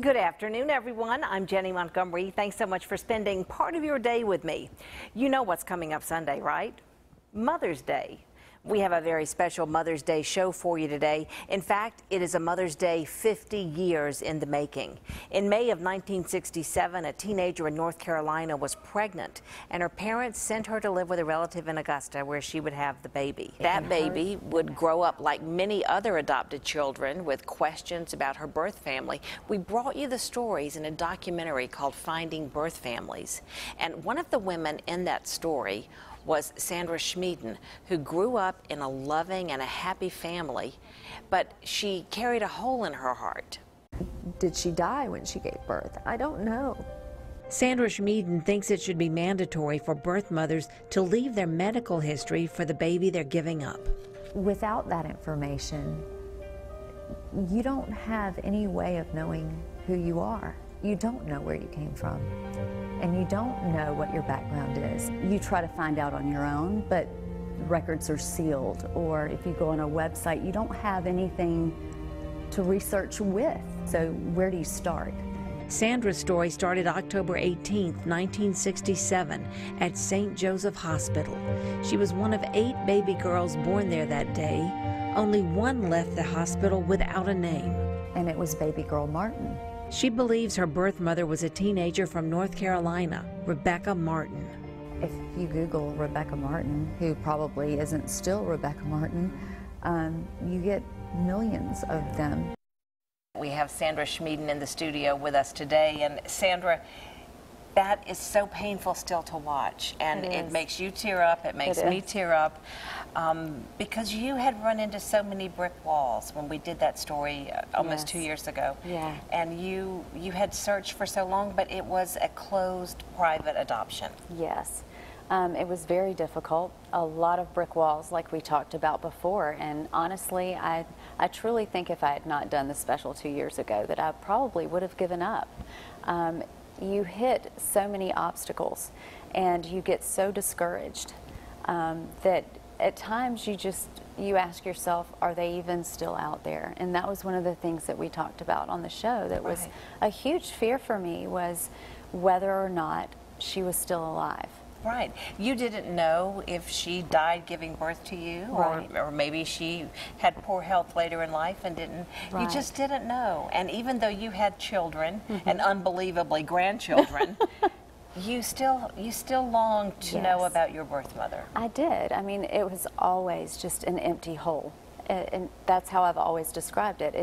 Good afternoon, everyone. I'm Jenny Montgomery. Thanks so much for spending part of your day with me. You know what's coming up Sunday, right? Mother's Day. We have a very special Mother's Day show for you today. In fact, it is a Mother's Day 50 years in the making. In May of 1967, a teenager in North Carolina was pregnant, and her parents sent her to live with a relative in Augusta where she would have the baby. That baby would grow up like many other adopted children with questions about her birth family. We brought you the stories in a documentary called Finding Birth Families. And one of the women in that story was Sandra who grew up in a loving and a happy family, but she carried a hole in her heart. Did she die when she gave birth? I don't know. Sandra thinks it should be mandatory for birth mothers to leave their medical history for the baby they're giving up. Without that information, you don't have any way of knowing who you are. You don't know where you came from, and you don't know what your background is. You try to find out on your own, but records are sealed, or if you go on a website, you don't have anything to research with. So where do you start? Sandra's story started October 18, 1967, at St. Joseph Hospital. She was one of 8 baby girls born there that day. Only one left the hospital without a name. And it was baby girl Martin. She believes her birth mother was a teenager from North Carolina, Rebecca Martin. If you Google Rebecca Martin, who probably isn't still Rebecca Martin, you get millions of them. We have Sandra in the studio with us today, and Sandra, that is so painful still to watch, and it makes you tear up, it makes me tear up, because you had run into so many brick walls when we did that story almost 2 years ago. Yeah. And you had searched for so long, but it was a closed, private adoption. Yes. It was very difficult, a lot of brick walls like we talked about before, and honestly, I truly think if I had not done the special 2 years ago that I probably would have given up. You hit so many obstacles and you get so discouraged that at times you ask yourself, are they even still out there? And that was one of the things that we talked about on the show that was a huge fear for me, was whether or not she was still alive. Right. You didn't know if she died giving birth to you, or maybe she had poor health later in life and didn't. You just didn't know. And even though you had children, and unbelievably grandchildren, you still longed to know about your birth mother. I did. I mean, it was always just an empty hole. And that's how I've always described it.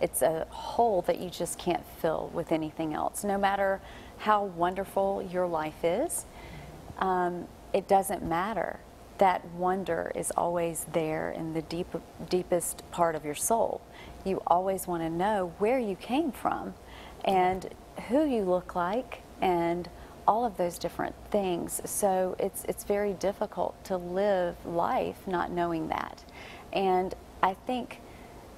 It's a hole that you just can't fill with anything else. No matter how wonderful your life is, it doesn't matter. That wonder is always there in the deepest part of your soul. You always want to know where you came from and who you look like and all of those different things. So it's very difficult to live life not knowing that. And I think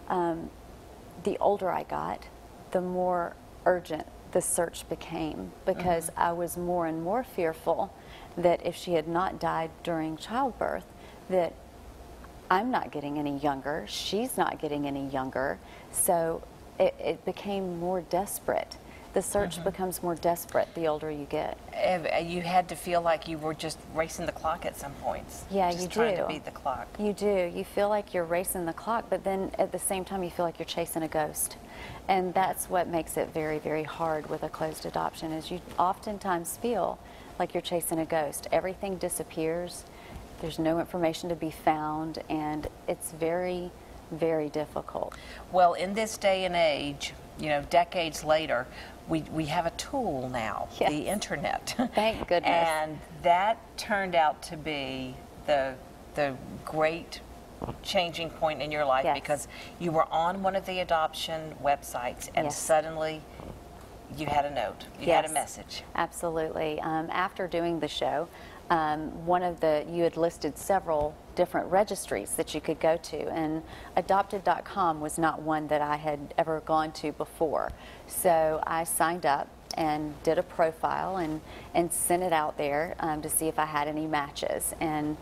the older I got, the more urgent the search became, because I was more and more fearful that if she had not died during childbirth, that I'm not getting any younger, she's not getting any younger, so it became more desperate. The search becomes more desperate the older you get. You had to feel like you were just racing the clock at some points. Yeah, just you do. Trying to beat the clock. You do. You feel like you're racing the clock, but then at the same time you feel like you're chasing a ghost. And that's what makes it very, very hard with a closed adoption, is you oftentimes feel like you're chasing a ghost. Everything disappears. There's no information to be found, and it's very, very difficult. Well, in this day and age, you know, decades later, we have a tool now, the internet. Thank goodness. And that turned out to be the great changing point in your life, because you were on one of the adoption websites and suddenly you had a note, you had a message. Absolutely. After doing the show, you had listed several different registries that you could go to, and adopted.com was not one that I had ever gone to before. So I signed up and did a profile and sent it out there to see if I had any matches. And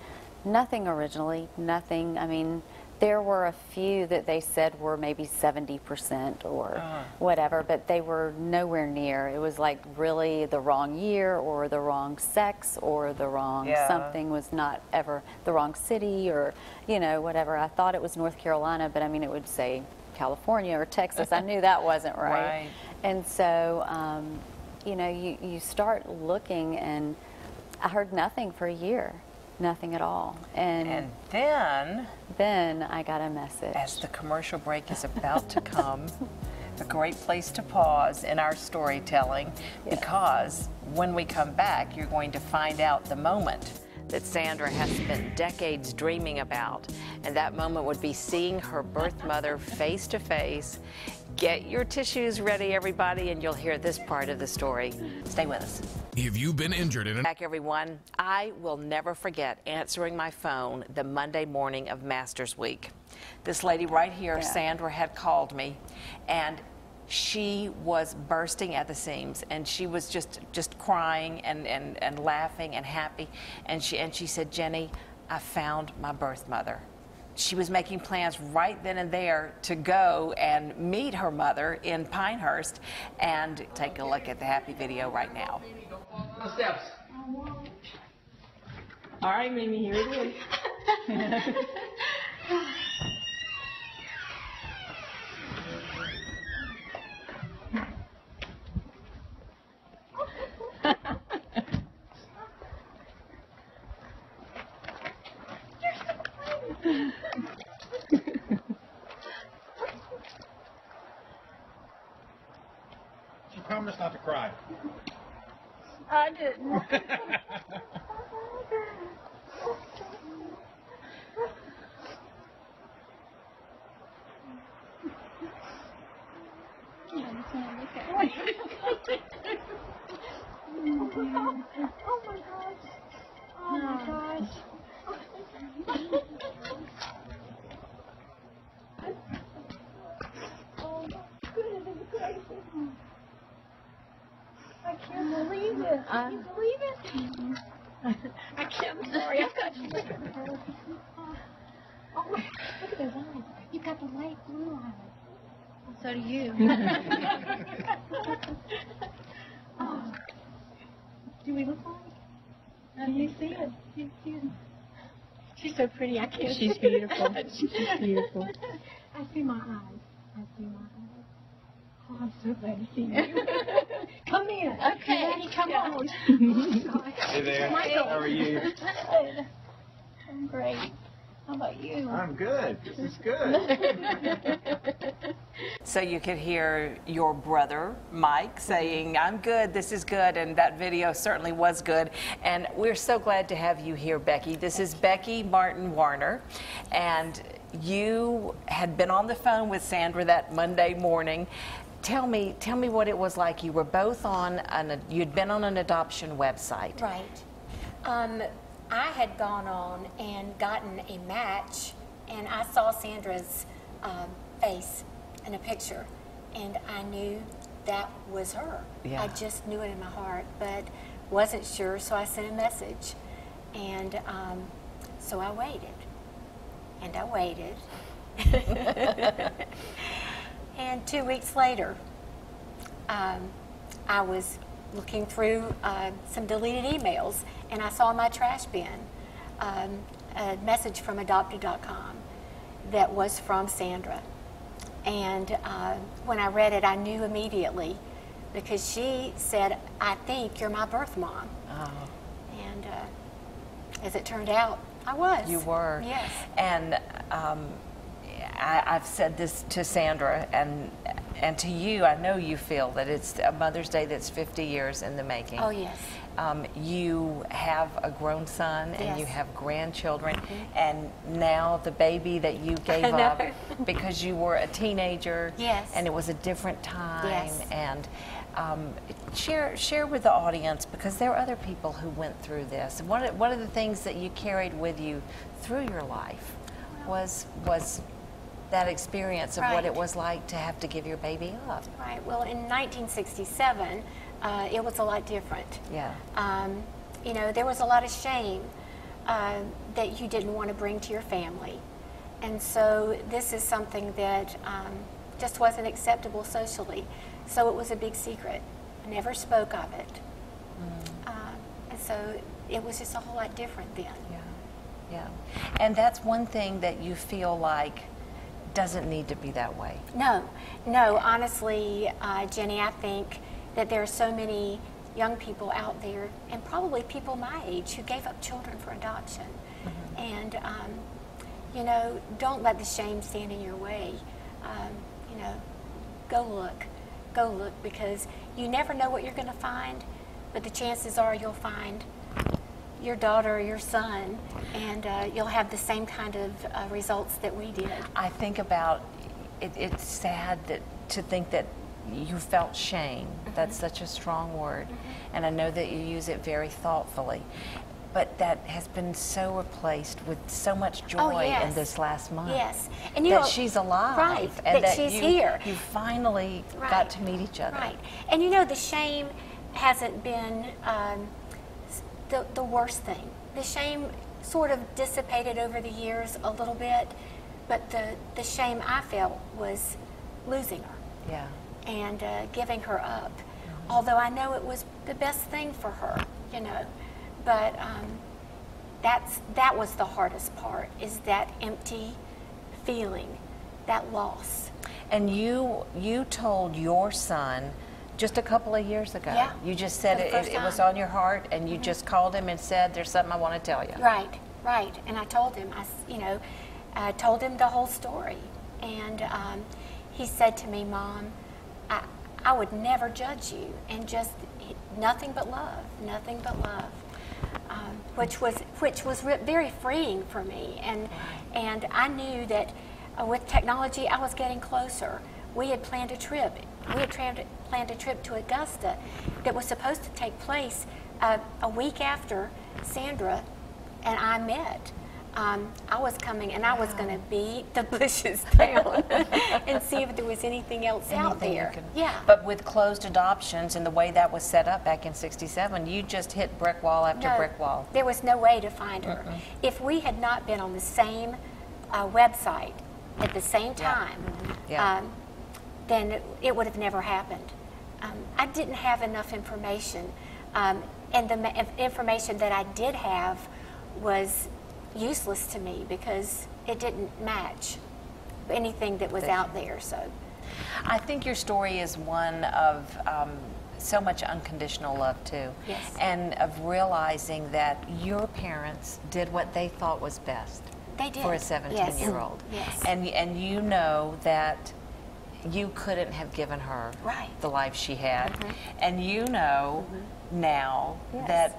nothing originally, nothing. I mean, There were a few that they said were maybe 70% or whatever, but they were nowhere near. It was like really the wrong year or the wrong sex or the wrong something was not ever the wrong city or, you know, whatever. I thought it was North Carolina, but I mean, it would say California or Texas. I knew that wasn't right. And so, you know, you start looking, and I heard nothing for a year. Nothing at all. And then I got a message. As the commercial break is about to come, a great place to pause in our storytelling, because when we come back, you're going to find out the moment that Sandra has spent decades dreaming about. And that moment would be seeing her birth mother face to face. Get your tissues ready, everybody, and you'll hear this part of the story. Stay with us. Have you been injured in Back, everyone. I will never forget answering my phone the Monday morning of Masters Week. This lady right here, Sandra, had called me, and she was bursting at the seams, and she was just crying and laughing and happy, and she said, Jenny, I found my birth mother. She was making plans right then and there to go and meet her mother in Pinehurst, and take a look at the happy video right now. Steps. All right, Mimi, here it is. She promised not to cry. I didn't. I can't believe it. Can you believe it? I can't. I'm sorry. I've got to look at her. Oh, look at those eyes. You've got the light blue eyes. So do you. Oh. Do we look like? How do you see it? You see it? She's so pretty. I can't. She's beautiful. She's beautiful. I see my eyes. I see my eyes. Oh, I'm so glad to see you. Come in. Okay. Ready? Come on. Hey there. How are you? Good. I'm great. How about you? I'm good. This is good. So you could hear your brother, Mike, saying, I'm good, this is good, and that video certainly was good. And we're so glad to have you here, Becky. This is Becky Martin Warner, and you had been on the phone with Sandra that Monday morning. Tell me what it was like. You were both on, you'd been on an adoption website. Right. I had gone on and gotten a match, and I saw Sandra's face in a picture, and I knew that was her. Yeah. I just knew it in my heart, but wasn't sure, so I sent a message. And so I waited, and I waited. And 2 weeks later, I was looking through some deleted emails, and I saw in my trash bin a message from adopted.com that was from Sandra. And when I read it, I knew immediately, because she said, I think you're my birth mom. Oh. And as it turned out, I was. You were. Yes. And I've said this to Sandra, and to you, I know you feel that it's a Mother's Day that's 50 years in the making. Oh, yes. You have a grown son, and Yes. you have grandchildren, and now the baby that you gave up because you were a teenager, Yes. and it was a different time. Yes. And share with the audience, because there are other people who went through this. One of the things that you carried with you through your life was that experience of what it was like to have to give your baby up. Right. Well, in 1967, it was a lot different. Yeah. You know, there was a lot of shame that you didn't want to bring to your family. And so this is something that just wasn't acceptable socially. So it was a big secret. I never spoke of it. And so it was just a whole lot different then. Yeah. And that's one thing that you feel like doesn't need to be that way. No, honestly, Jenny, I think that there are so many young people out there, and probably people my age, who gave up children for adoption. And, you know, don't let the shame stand in your way. You know, go look, because you never know what you're going to find, but the chances are you'll find your daughter or your son, and you'll have the same kind of results that we did. I think about it, it's sad to think that you felt shame. That's such a strong word, and I know that you use it very thoughtfully, but that has been so replaced with so much joy in this last month. Yes, and you that know, she's alive, right? And that she's here. You finally got to meet each other, right? And you know, the shame hasn't been the worst thing. The shame sort of dissipated over the years a little bit, but the shame I felt was losing her. Yeah. And giving her up. Although I know it was the best thing for her, you know. But that was the hardest part, is that empty feeling, that loss. And you told your son just a couple of years ago. Yeah. You just said it was on your heart, and you just called him and said, "There's something I want to tell you." Right. And I told him, I told him the whole story. And he said to me, "Mom, I would never judge you, and just nothing but love, nothing but love," which was very freeing for me. And I knew that with technology, I was getting closer. We had planned a trip. We had planned a trip to Augusta that was supposed to take place a week after Sandra and I met. I was coming, and I was going to beat the bushes down and see if there was anything else out there. But with closed adoptions and the way that was set up back in '67, you just hit brick wall after brick wall. There was no way to find her. If we had not been on the same website at the same time, then it would have never happened. I didn't have enough information, and the information that I did have was useless to me because it didn't match anything that was out there. So I think your story is one of so much unconditional love too. Yes. And of realizing that your parents did what they thought was best. They did. For a 17-year-old. Yes. And you know that you couldn't have given her the life she had. And you know now that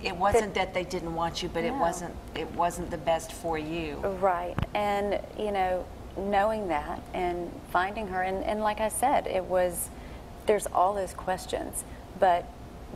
it wasn't that they didn't want you, but it wasn't the best for you. Right. And you know, knowing that and finding her, and like I said, there's all those questions, but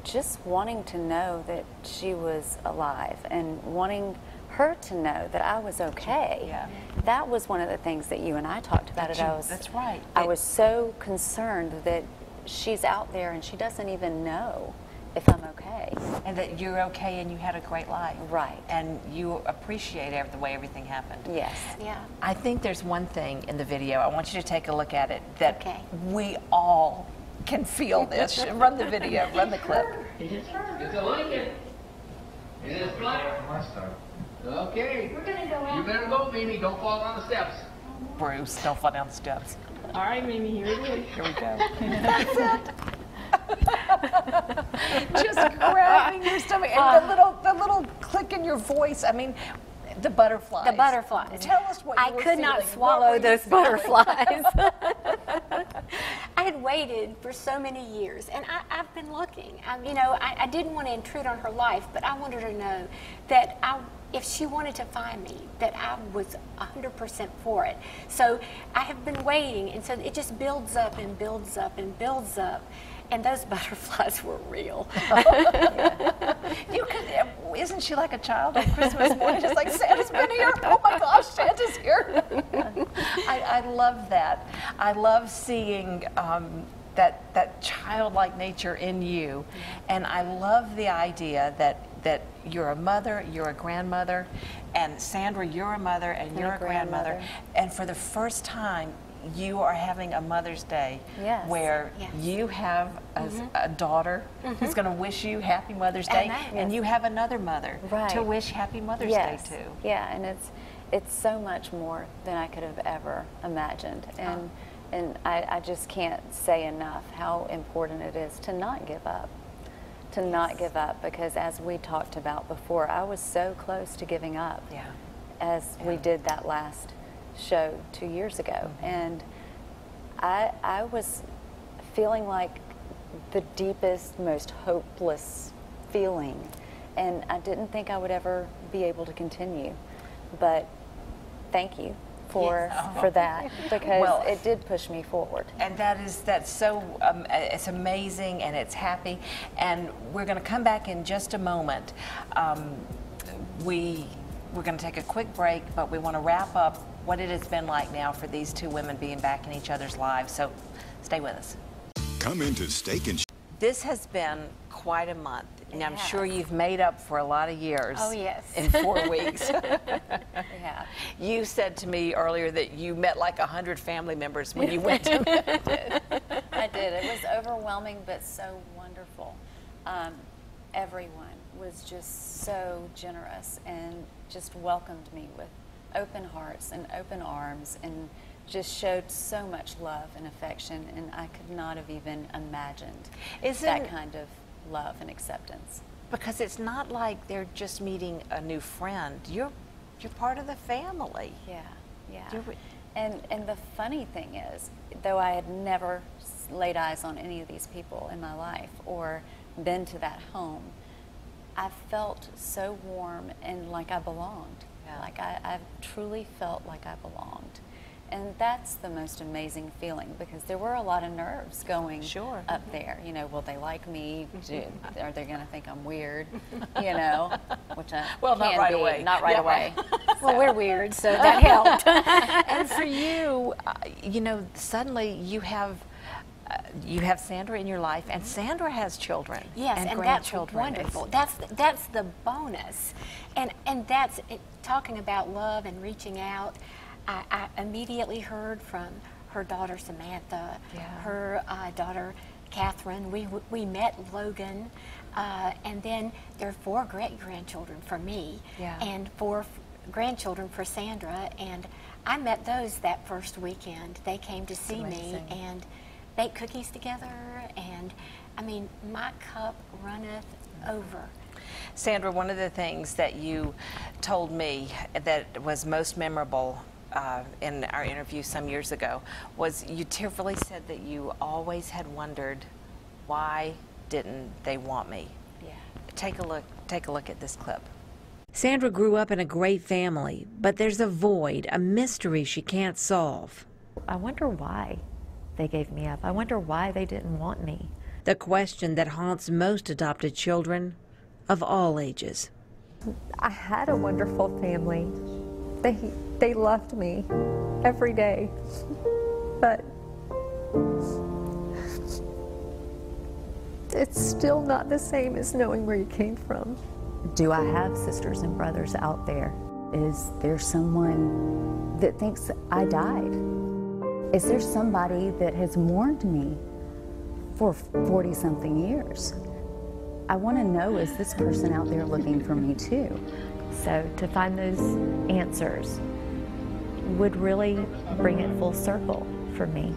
just wanting to know that she was alive and wanting her to know that I was okay. Yeah. That was one of the things that you and I talked about. That's right. I was so concerned that she's out there and she doesn't even know if I'm okay. And that you're okay and you had a great life. Right. And you appreciate the way everything happened. Yes. Yeah. I think there's one thing in the video, I want you to take a look at it, that we all can feel this. Run the video, run the clip. It's a Lincoln. It is black. Okay. We're gonna go out. You better go, Mimi. Don't fall down the steps. Bruce, don't fall down the steps. All right, Mimi, here it is. Here we go. That's it. Just grabbing your stomach and the little click in your voice. I mean, the butterflies. The butterflies. Tell us what you were I could not feeling. swallow those butterflies. I had waited for so many years, and I've been looking. You know, I didn't want to intrude on her life, but I wanted her to know that if she wanted to find me, that I was 100% for it. So I have been waiting, and so it just builds up and builds up and builds up. And those butterflies were real. Isn't she like a child on Christmas morning? Just like, Santa's been here. Oh my gosh, Santa's here. I love that. I love seeing that childlike nature in you. And I love the idea that that you're a mother, you're a grandmother, and Sandra, you're a mother and you're a grandmother. And for the first time, you are having a Mother's Day where you have a daughter who's going to wish you Happy Mother's Day, and you have another mother to wish Happy Mother's Day to. Yeah, and it's so much more than I could have ever imagined. And I just can't say enough how important it is to not give up. To not give up, because as we talked about before, I was so close to giving up as we did that last show 2 years ago. And I was feeling like the deepest, most hopeless feeling. And I didn't think I would ever be able to continue. But thank you for that, because it did push me forward. And that's so it's amazing, and it's happy. And we're going to come back in just a moment. We're going to take a quick break, but we want to wrap up what it has been like now for these two women being back in each other's lives. So stay with us. Come into Steak and This has been quite a month, and I'm sure you've made up for a lot of years. Oh, yes. In 4 weeks. Yeah. You said to me earlier that you met like 100 family members when you went to I did. It was overwhelming, but so wonderful. Everyone was just so generous and just welcomed me with open hearts and open arms, and just showed so much love and affection, and I could not have even imagined that kind of love and acceptance. Because it's not like they're just meeting a new friend. You're part of the family. Yeah, yeah. And the funny thing is, though I had never laid eyes on any of these people in my life or been to that home, I felt so warm and like I belonged. Yeah. Like I truly felt like I belonged. And that's the most amazing feeling, because there were a lot of nerves going up there. You know, will they like me? Are they going to think I'm weird? You know, which I not right away. Not right away. Well, we're weird, so that helped. And for you, you know, suddenly you have Sandra in your life, and Sandra has children. Yes, and that's wonderful. That's the bonus, and that's talking about love and reaching out. I immediately heard from her daughter Samantha, her daughter Catherine. We met Logan, and then there are 4 great-grandchildren for me, and 4 grandchildren for Sandra. And I met those that first weekend. They came to see me and baked cookies together, and I mean, my cup runneth over. Sandra, one of the things that you told me that was most memorable in our interview some years ago was you tearfully said that you always had wondered, why didn't they want me? Yeah. Take a look at this clip. Sandra grew up in a great family, but there's a void, a mystery she can't solve. I wonder why they gave me up. I wonder why they didn't want me. The question that haunts most adopted children of all ages. I had a wonderful family. They loved me every day, but it's still not the same as knowing where you came from. Do I have sisters and brothers out there? Is there someone that thinks I died? Is there somebody that has mourned me for 40-something years? I want to know, is this person out there looking for me too? So to find those answers would really bring it full circle for me.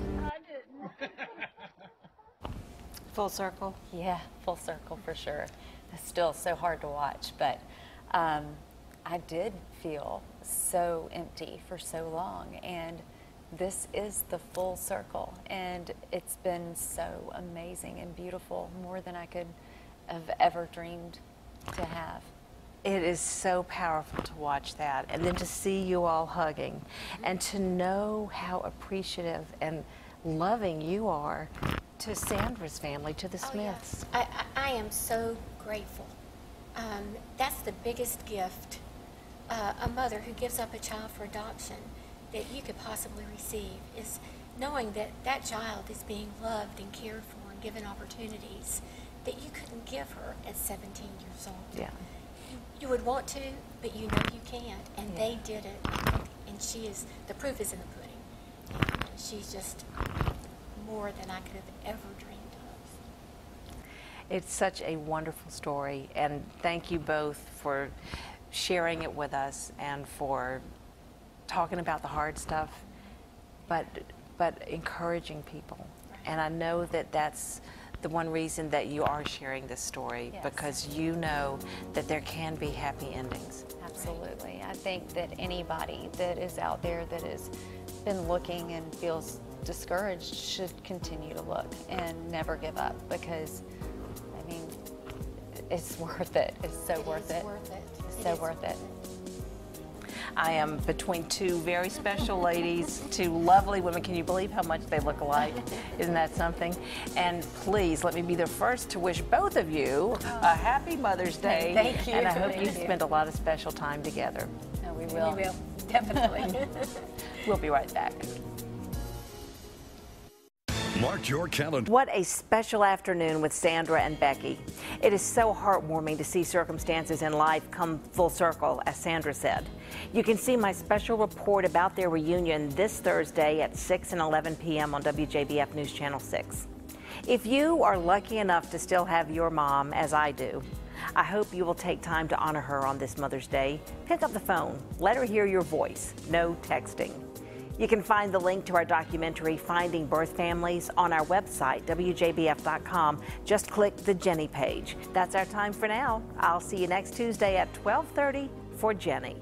Full circle? Yeah, full circle for sure. It's still so hard to watch, but I did feel so empty for so long, and this is the full circle, and it's been so amazing and beautiful, more than I could have ever dreamed to have. It is so powerful to watch that, and then to see you all hugging, and to know how appreciative and loving you are to Sandra's family, to the Smiths. Yeah. I am so grateful. That's the biggest gift a mother who gives up a child for adoption that you could possibly receive, is knowing that that child is being loved and cared for and given opportunities that you couldn't give her at 17 years old. Yeah. You would want to, but you know you can't. And they did it. And the proof is in the pudding. And she's just more than I could have ever dreamed of. It's such a wonderful story, and thank you both for sharing it with us and for talking about the hard stuff, but encouraging people. And I know that that's the one reason that you are sharing this story, because you know that there can be happy endings. Absolutely. I think that anybody that is out there that has been looking and feels discouraged should continue to look and never give up, because I mean, it's worth it. It's so worth it. It's so worth it. I am between two very special ladies, two lovely women. Can you believe how much they look alike? Isn't that something? And please let me be the first to wish both of you a happy Mother's Day. Thank you. And I hope you spend a lot of special time together. No, we will. We will, definitely. We'll be right back. Mark your calendar. What a special afternoon with Sandra and Becky. It is so heartwarming to see circumstances in life come full circle, as Sandra said. You can see my special report about their reunion this Thursday at 6 and 11 p.m. on WJBF News Channel 6. If you are lucky enough to still have your mom, as I do, I hope you will take time to honor her on this Mother's Day. Pick up the phone. Let her hear your voice. No texting. You can find the link to our documentary, Finding Birth Families, on our website, WJBF.com. Just click the Jennie page. That's our time for now. I'll see you next Tuesday at 12:30 for Jennie.